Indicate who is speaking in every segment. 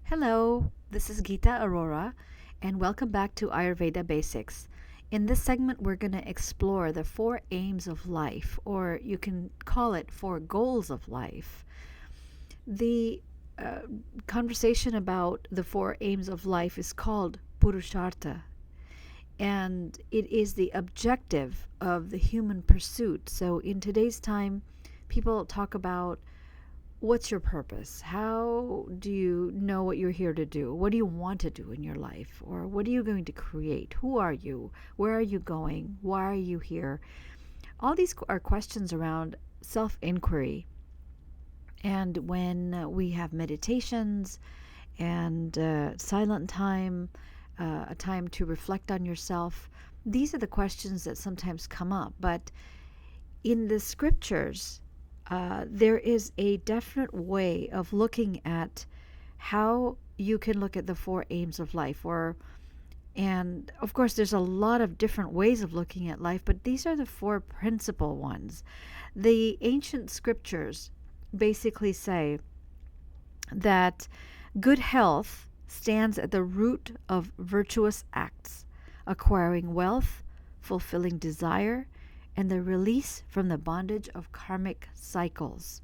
Speaker 1: Hello, this is Geeta Arora, and welcome back to Ayurveda Basics. In this segment, we're going to explore the four aims of life, or you can call it four goals of life. The conversation about the four aims of life is called Purushartha, and it is the objective of the human pursuit. So, in today's time, people talk about what's your purpose? How do you know what you're here to do? What do you want to do in your life? Or what are you going to create? Who are you? Where are you going? Why are you here? All these are questions around self inquiry. And when we have meditations and silent time, a time to reflect on yourself, these are the questions that sometimes come up. But in the scriptures, there is a definite way of looking at how you can look at the four aims of life. And of course, there's a lot of different ways of looking at life, but these are the four principal ones. The ancient scriptures basically say that good health stands at the root of virtuous acts, acquiring wealth, fulfilling desire, and the release from the bondage of karmic cycles.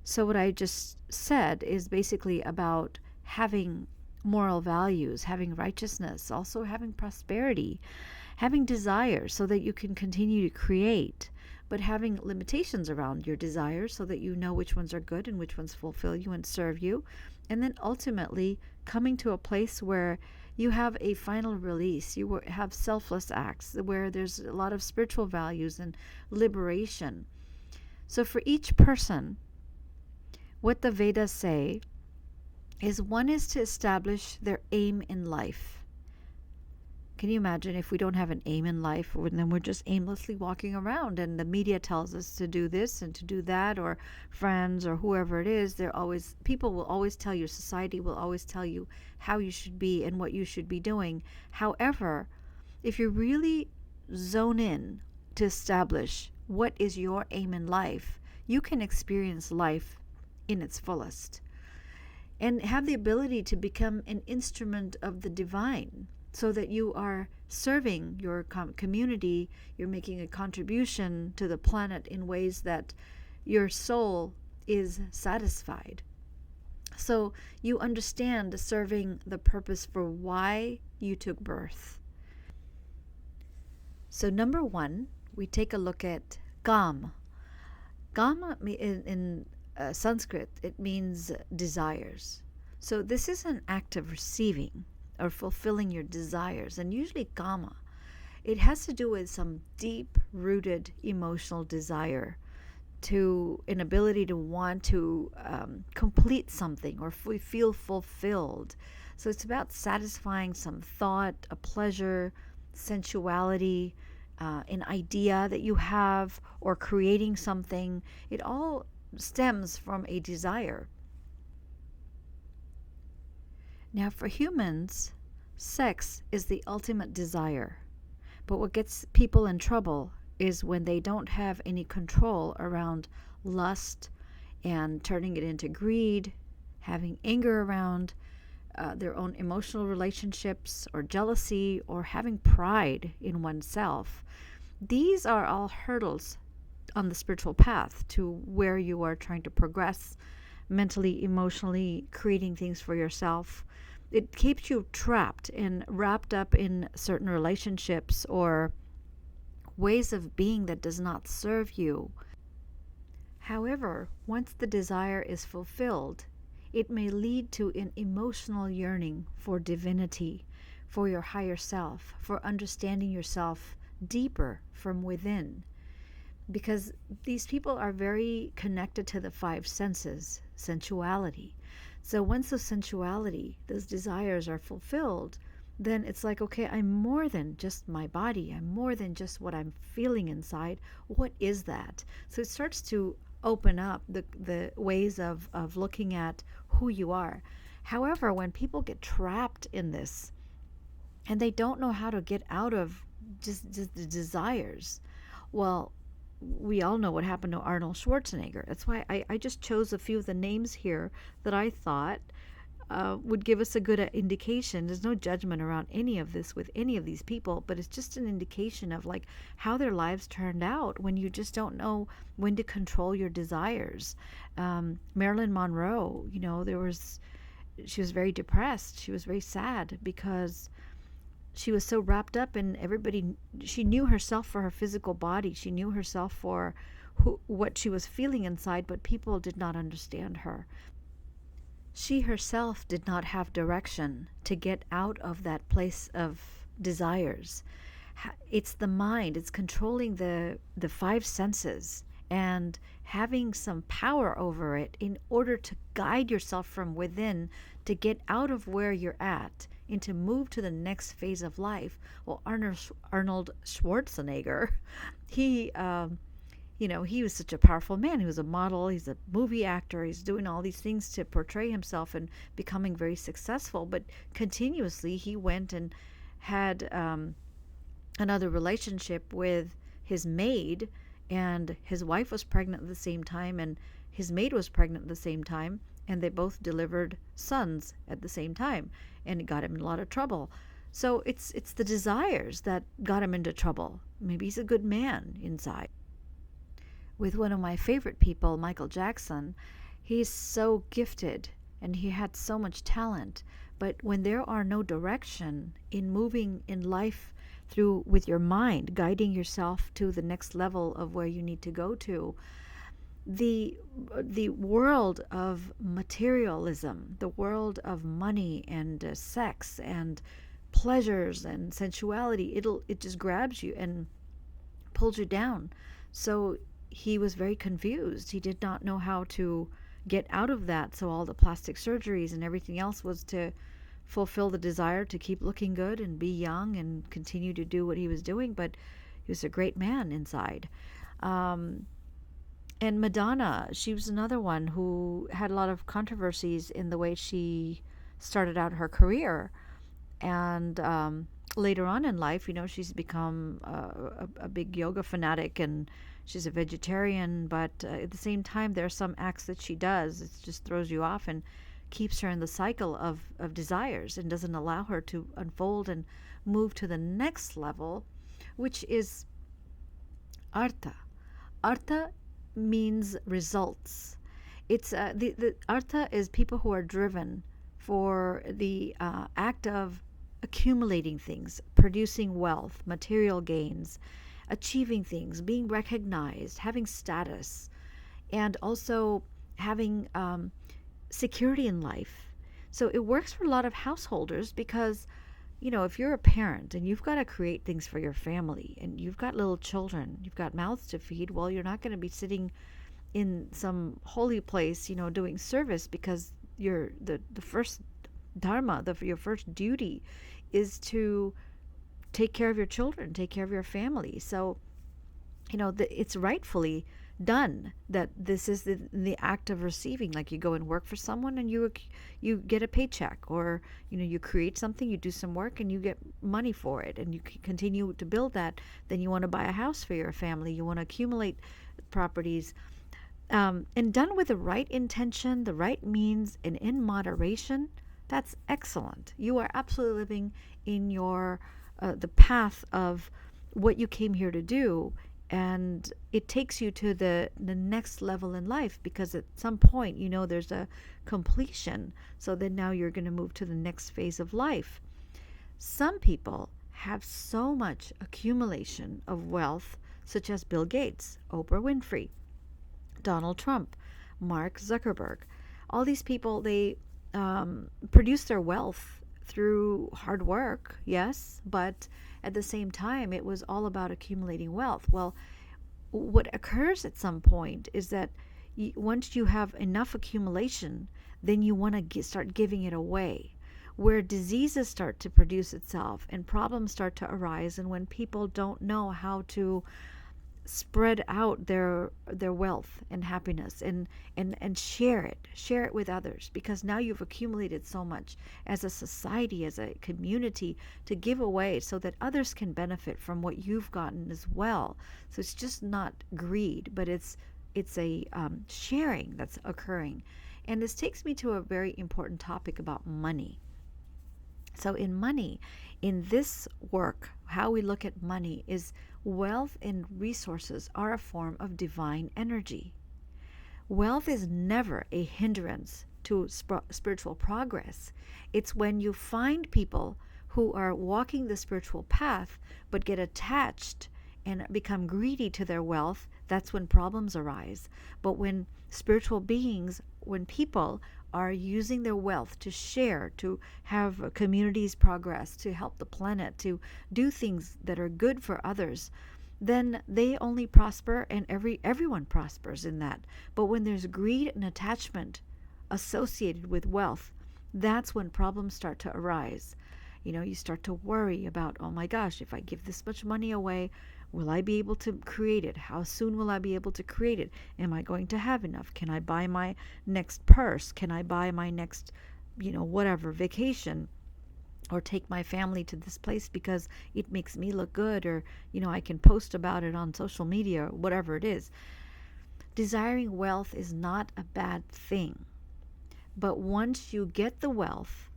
Speaker 1: So what I just said is basically about having moral values, having righteousness, also having prosperity, having desires so that you can continue to create, but having limitations around your desires so that you know which ones are good and which ones fulfill you and serve you. And then ultimately coming to a place where you have a final release. You have selfless acts where there's a lot of spiritual values and liberation. So for each person, what the Vedas say is one is to establish their aim in life. Can you imagine if we don't have an aim in life, and then we're just aimlessly walking around and the media tells us to do this and to do that, or friends or whoever it is, people will always tell you, society will always tell you how you should be and what you should be doing. However, if you really zone in to establish what is your aim in life, you can experience life in its fullest and have the ability to become an instrument of the divine, so that you are serving your community, you're making a contribution to the planet in ways that your soul is satisfied. So you understand serving the purpose for why you took birth. So number one, we take a look at Kam. Kam in Sanskrit, it means desires. So this is an act of receiving or fulfilling your desires, and usually kama, it has to do with some deep-rooted emotional desire, to an ability to want to complete something or feel fulfilled. So it's about satisfying some thought, a pleasure, sensuality, an idea that you have, or creating something. It all stems from a desire. Now, for humans, sex is the ultimate desire. But what gets people in trouble is when they don't have any control around lust and turning it into greed, having anger around their own emotional relationships or jealousy, or having pride in oneself. These are all hurdles on the spiritual path to where you are trying to progress mentally, emotionally, creating things for yourself. It keeps you trapped and wrapped up in certain relationships or ways of being that does not serve you. However, once the desire is fulfilled, it may lead to an emotional yearning for divinity, for your higher self, for understanding yourself deeper from within. Because these people are very connected to the five senses, sensuality. So once the sensuality, those desires are fulfilled, then it's like, okay, I'm more than just my body. I'm more than just what I'm feeling inside. What is that? So it starts to open up the ways of looking at who you are. However, when people get trapped in this and they don't know how to get out of just the desires, well, we all know what happened to Arnold Schwarzenegger. That's why I just chose a few of the names here that I thought would give us a good indication. There's no judgment around any of this with any of these people, but it's just an indication of like how their lives turned out when you just don't know when to control your desires. Marilyn Monroe, she was very depressed. She was very sad because she was so wrapped up in everybody. She knew herself for her physical body. She knew herself for what she was feeling inside, but people did not understand her. She herself did not have direction to get out of that place of desires. It's the mind, it's controlling the five senses and having some power over it in order to guide yourself from within to get out of where you're at and to move to the next phase of life. Well, Arnold Schwarzenegger, he he was such a powerful man. He was a model, he's a movie actor, he's doing all these things to portray himself and becoming very successful. But continuously, he went and had another relationship with his maid, and his wife was pregnant at the same time, and his maid was pregnant at the same time, and they both delivered sons at the same time, and it got him in a lot of trouble. So it's the desires that got him into trouble. Maybe he's a good man inside. With one of my favorite people, Michael Jackson, he's so gifted and he had so much talent. But when there are no direction in moving in life through with your mind, guiding yourself to the next level of where you need to go to, the world of materialism, the world of money and sex and pleasures and sensuality, it just grabs you and pulls you down. So he was very confused. He did not know how to get out of that. So all the plastic surgeries and everything else was to fulfill the desire to keep looking good and be young and continue to do what he was doing. But he was a great man inside. And Madonna, she was another one who had a lot of controversies in the way she started out her career. And later on in life, she's become a big yoga fanatic, and she's a vegetarian. But at the same time, there are some acts that she does. It just throws you off and keeps her in the cycle of desires and doesn't allow her to unfold and move to the next level, which is Artha. Artha means results. It's the Artha is people who are driven for the act of accumulating things, producing wealth, material gains, achieving things, being recognized, having status, and also having security in life. So it works for a lot of householders because, if you're a parent and you've got to create things for your family and you've got little children, you've got mouths to feed, well, you're not going to be sitting in some holy place, doing service, because you're the first Dharma, your first duty is to take care of your children, take care of your family. So, it's rightfully done that this is the act of receiving. Like you go and work for someone and you get a paycheck, or you create something, you do some work and you get money for it, and you continue to build that. Then you want to buy a house for your family, you want to accumulate properties, and done with the right intention, the right means, and in moderation. That's excellent. You are absolutely living in your the path of what you came here to do, and it takes you to the next level in life, because at some point there's a completion. So then now you're going to move to the next phase of life. Some people have so much accumulation of wealth, such as Bill Gates, Oprah Winfrey, Donald Trump, Mark Zuckerberg. All these people, they produce their wealth through hard work, yes, but at the same time, it was all about accumulating wealth. Well, what occurs at some point is that once you have enough accumulation, then you want to start giving it away, where diseases start to produce itself and problems start to arise, and when people don't know how to spread out their wealth and happiness and share it with others, because now you've accumulated so much as a society, as a community, to give away so that others can benefit from what you've gotten as well. So it's just not greed, but it's a sharing that's occurring. And this takes me to a very important topic about money. So in money, in this work, how we look at money is wealth and resources are a form of divine energy. Wealth is never a hindrance to spiritual progress. It's when you find people who are walking the spiritual path but get attached and become greedy to their wealth, that's when problems arise. But when spiritual beings, when people are using their wealth to share, to have communities progress, to help the planet, to do things that are good for others, then they only prosper, and everyone prospers in that. But when there's greed and attachment associated with wealth, that's when problems start to arise. You start to worry about, oh my gosh, if I give this much money away, will I be able to create it? How soon will I be able to create it? Am I going to have enough? Can I buy my next purse? Can I buy my next, whatever, vacation? Or take my family to this place because it makes me look good, or I can post about it on social media, or whatever it is. Desiring wealth is not a bad thing, but once you get the wealth,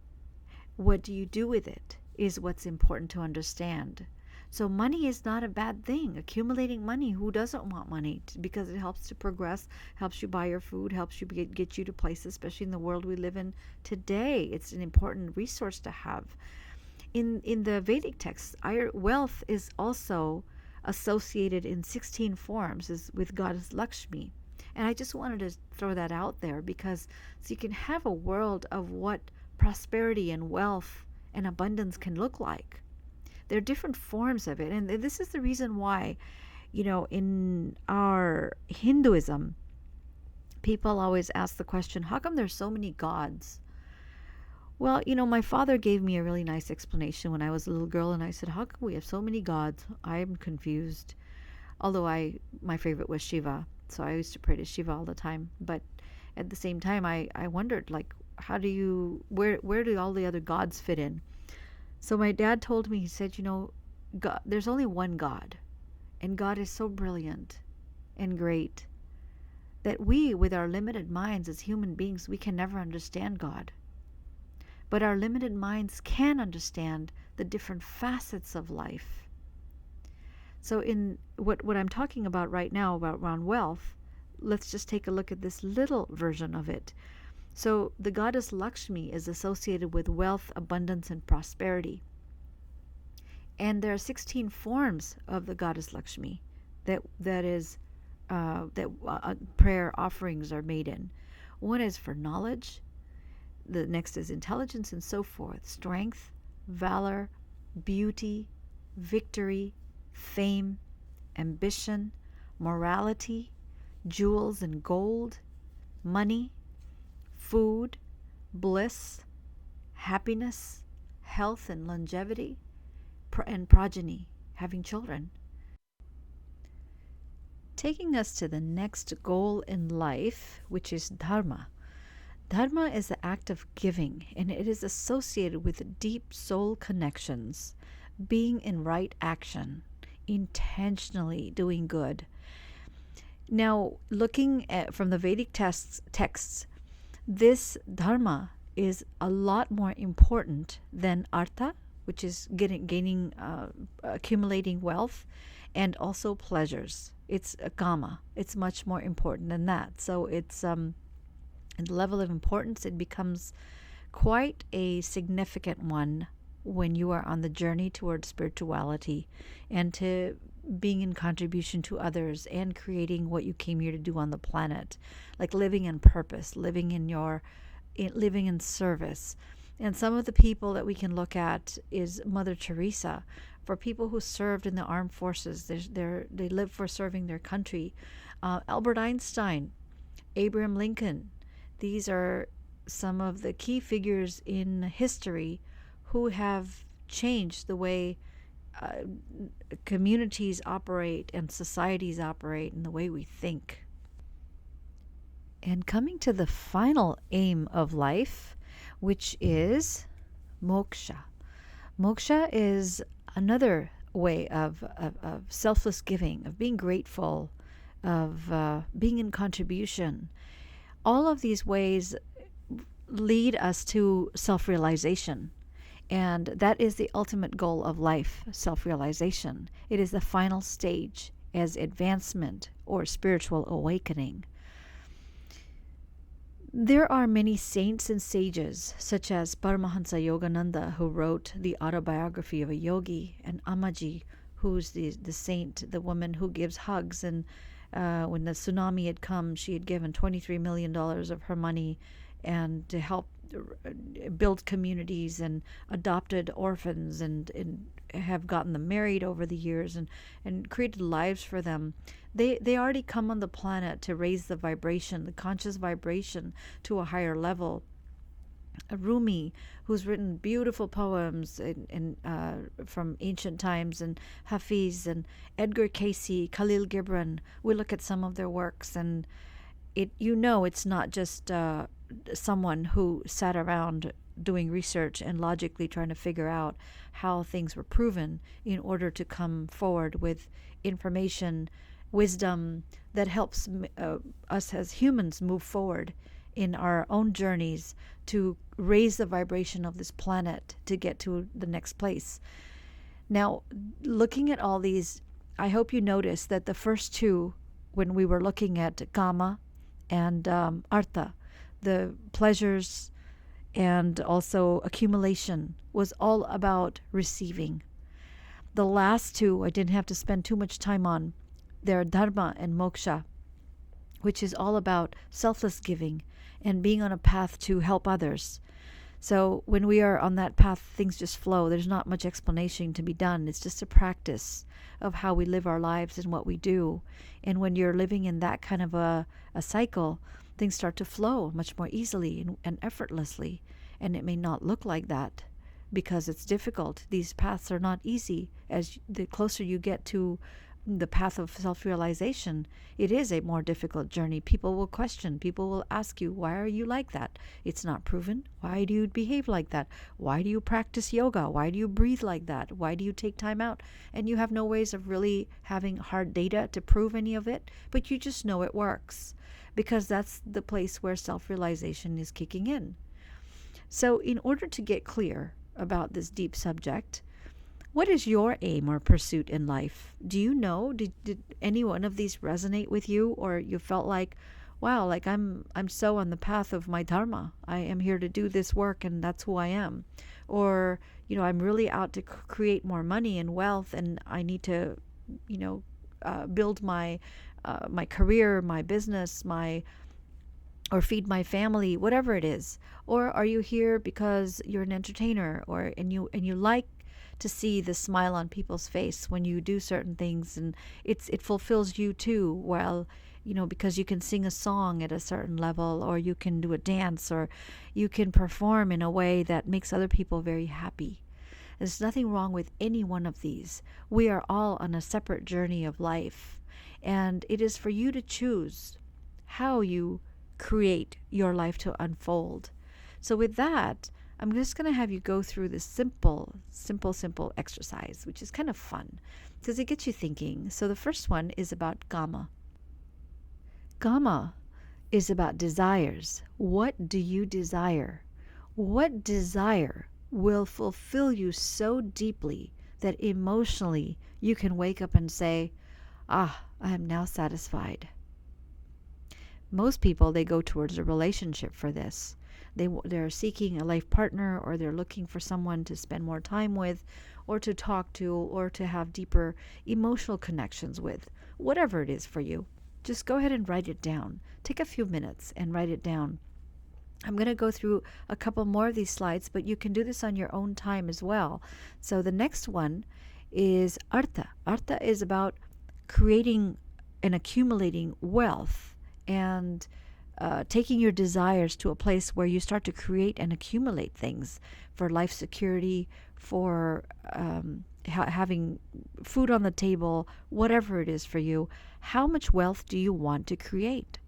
Speaker 1: what do you do with it is what's important to understand. So money is not a bad thing. Accumulating money, who doesn't want money? Because it helps to progress, helps you buy your food, helps you get you to places, especially in the world we live in today. It's an important resource to have. In the Vedic texts, wealth is also associated in 16 forms with goddess Lakshmi. And I just wanted to throw that out there because so you can have a world of what prosperity and wealth and abundance can look like. There are different forms of it. And this is the reason why, in our Hinduism, people always ask the question, how come there's so many gods? Well, my father gave me a really nice explanation when I was a little girl, and I said, how come we have so many gods? I'm confused. Although my favorite was Shiva, so I used to pray to Shiva all the time. But at the same time, I wondered, where do all the other gods fit in? So my dad told me, he said, God, there's only one God, and God is so brilliant and great that we, with our limited minds as human beings, we can never understand God. But our limited minds can understand the different facets of life. So in what I'm talking about right now around wealth, let's just take a look at this little version of it. So the goddess Lakshmi is associated with wealth, abundance, and prosperity. And there are 16 forms of the goddess Lakshmi that prayer offerings are made in. One is for knowledge. The next is intelligence and so forth. Strength, valor, beauty, victory, fame, ambition, morality, jewels and gold, money, food, bliss, happiness, health and longevity, and progeny, having children. Taking us to the next goal in life, which is Dharma. Dharma is the act of giving, and it is associated with deep soul connections, being in right action, intentionally doing good. Now, looking at from the Vedic texts, this Dharma is a lot more important than Artha, which is accumulating wealth, and also pleasures. It's a kama. It's much more important than that. So it's in the level of importance, it becomes quite a significant one when you are on the journey towards spirituality and to being in contribution to others and creating what you came here to do on the planet, like living in purpose, living in service. And some of the people that we can look at is Mother Teresa. For people who served in the armed forces, they live for serving their country. Albert Einstein, Abraham Lincoln, these are some of the key figures in history who have changed the way communities operate and societies operate and the way we think. And coming to the final aim of life, which is moksha. Moksha is another way of selfless giving, of being grateful, of being in contribution. All of these ways lead us to self-realization. And that is the ultimate goal of life, self-realization. It is the final stage as advancement or spiritual awakening. There are many saints and sages, such as Paramahansa Yogananda, who wrote the autobiography of a yogi, and Amaji, who's the saint, the woman who gives hugs. And when the tsunami had come, she had given $23 million of her money and to help build communities and adopted orphans and have gotten them married over the years and created lives for them. They already come on the planet to raise the vibration, the conscious vibration, to a higher level. Rumi, who's written beautiful poems from ancient times, and Hafiz and Edgar Cayce, Khalil Gibran. We look at some of their works, and it's not just someone who sat around doing research and logically trying to figure out how things were proven in order to come forward with information, wisdom that helps us as humans move forward in our own journeys to raise the vibration of this planet to get to the next place. Now, looking at all these, I hope you notice that the first two, when we were looking at Kama and Artha, the pleasures and also accumulation, was all about receiving. The last two I didn't have to spend too much time on. They're Dharma and Moksha, which is all about selfless giving and being on a path to help others. So when we are on that path, things just flow. There's not much explanation to be done. It's just a practice of how we live our lives and what we do. And when you're living in that kind of a cycle, things start to flow much more easily and effortlessly. And it may not look like that because it's difficult. These paths are not easy. As the closer you get to the path of self-realization, it is a more difficult journey. People will question. People will ask you, why are you like that? It's not proven. Why do you behave like that? Why do you practice yoga? Why do you breathe like that? Why do you take time out? And you have no ways of really having hard data to prove any of it, but you just know it works because that's the place where self-realization is kicking in. So in order to get clear about this deep subject, what is your aim or pursuit in life? Do you know? Did any one of these resonate with you, or you felt like, wow, like I'm so on the path of my Dharma. I am here to do this work, and that's who I am. Or, I'm really out to create more money and wealth, and I need to, build my career, my business, or feed my family, whatever it is. Or are you here because you're an entertainer, and you like to see the smile on people's face when you do certain things, and it fulfills you too. Well, because you can sing a song at a certain level, or you can do a dance, or you can perform in a way that makes other people very happy. There's nothing wrong with any one of these. We are all on a separate journey of life, and it is for you to choose how you create your life to unfold. So with that, I'm just going to have you go through this simple exercise, which is kind of fun because it gets you thinking. So the first one is about Kama. Kama is about desires. What do you desire? What desire will fulfill you so deeply that emotionally you can wake up and say, I am now satisfied? Most people, they go towards a relationship for this. They're seeking a life partner, or they're looking for someone to spend more time with, or to talk to, or to have deeper emotional connections with. Whatever it is for you, just go ahead and write it down. Take a few minutes and write it down. I'm going to go through a couple more of these slides, but you can do this on your own time as well. So the next one is Artha. Artha is about creating and accumulating wealth and taking your desires to a place where you start to create and accumulate things for life security, for having food on the table, whatever it is for you. How much wealth do you want to create?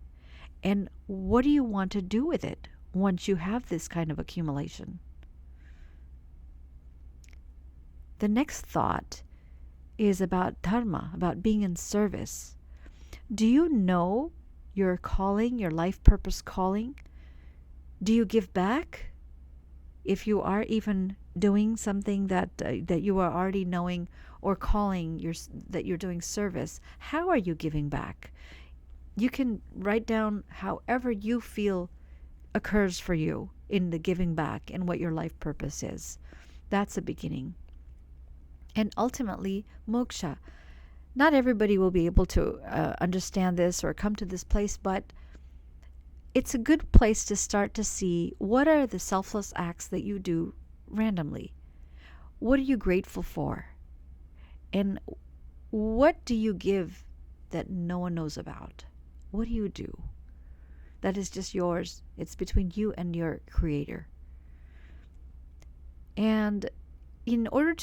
Speaker 1: And what do you want to do with it once you have this kind of accumulation? The next thought is about Dharma, about being in service. Do you know your calling, your life purpose calling? Do you give back? If you are even doing something that you are already knowing or calling that you're doing service, how are you giving back? You can write down however you feel occurs for you in the giving back and what your life purpose is. That's a beginning. And ultimately, moksha. Not everybody will be able to understand this or come to this place, but it's a good place to start to see what are the selfless acts that you do randomly. What are you grateful for? And what do you give that no one knows about? What do you do? That is just yours. It's between you and your creator. And in order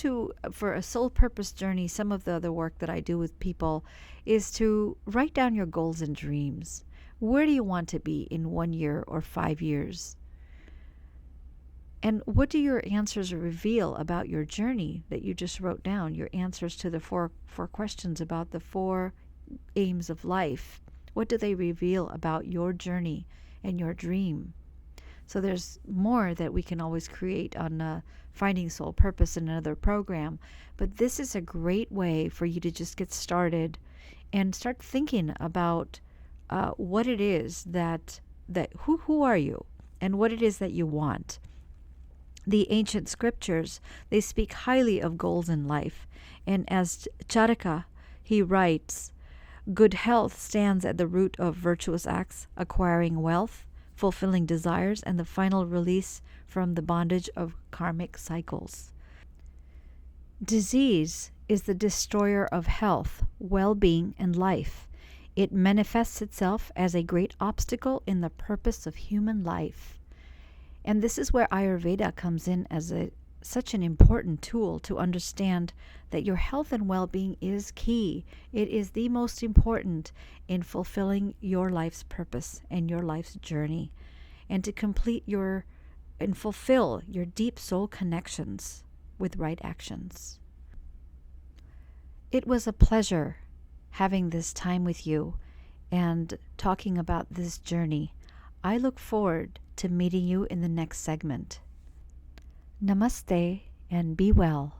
Speaker 1: for a soul purpose journey, some of the other work that I do with people is to write down your goals and dreams. Where do you want to be in 1 year or 5 years? And what do your answers reveal about your journey that you just wrote down? Your answers to the four questions about the 4 aims of life. What do they reveal about your journey and your dream? So there's more that we can always create on Finding Soul Purpose in another program. But this is a great way for you to just get started and start thinking about what it is that who are you and what it is that you want. The ancient scriptures, they speak highly of goals in life. And as Charaka, he writes, good health stands at the root of virtuous acts, acquiring wealth, fulfilling desires, and the final release from the bondage of karmic cycles. Disease is the destroyer of health, well-being, and life. It manifests itself as a great obstacle in the purpose of human life. And this is where Ayurveda comes in as such an important tool to understand that your health and well-being is key. It is the most important in fulfilling your life's purpose and your life's journey, and to complete and fulfill your deep soul connections with right actions. It was a pleasure having this time with you and talking about this journey. I look forward to meeting you in the next segment. Namaste and be well.